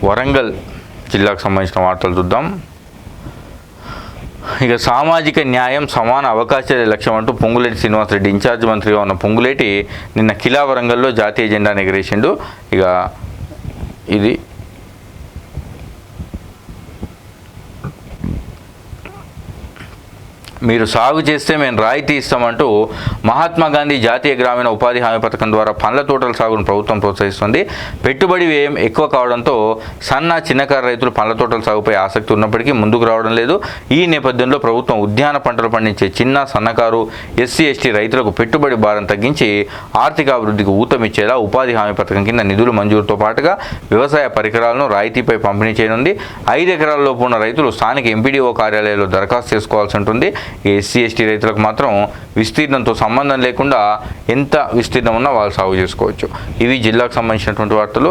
వరంగల్ జిల్లాకు సంబంధించిన వార్తలు చూద్దాం. ఇక సామాజిక న్యాయం సమాన అవకాశాల లక్ష్యం అంటూ పొంగులేటి శ్రీనివాసరెడ్డి ఇన్ఛార్జ్ మంత్రిగా ఉన్న పొంగులేటి నిన్న కిలా వరంగల్లో జాతీయ జెండాను ఎగరేసిండు. ఇక ఇది మీరు సాగు చేస్తే మేము రాయితీ ఇస్తామంటూ మహాత్మా గాంధీ జాతీయ గ్రామీణ ఉపాధి హామీ పథకం ద్వారా పండ్ల తోటల సాగును ప్రభుత్వం ప్రోత్సహిస్తుంది. పెట్టుబడి వ్యయం ఎక్కువ కావడంతో చిన్నకారు రైతులు పండ్ల తోటల సాగుపై ఆసక్తి ఉన్నప్పటికీ ముందుకు రావడం లేదు. ఈ నేపథ్యంలో ప్రభుత్వం ఉద్యాన పంటలు పండించే సన్నకారు ఎస్సీ ఎస్టీ రైతులకు పెట్టుబడి భారం తగ్గించి ఆర్థికాభివృద్ధికి ఊతమిచ్చేలా ఉపాధి హామీ పథకం కింద నిధులు మంజూరుతో పాటుగా వ్యవసాయ పరికరాలను రాయితీపై పంపిణీ చేయనుంది. 5 ఎకరాల లోపు ఉన్న రైతులు స్థానిక ఎంపీడీఓ కార్యాలయంలో దరఖాస్తు చేసుకోవాల్సి ఉంటుంది. ఎస్సీ ఎస్టీ రైతులకు మాత్రం విస్తీర్ణంతో సంబంధం లేకుండా ఎంత విస్తీర్ణం ఉన్నా వాళ్ళు సాగు చేసుకోవచ్చు. ఇవి జిల్లాకు సంబంధించినటువంటి వార్తలు.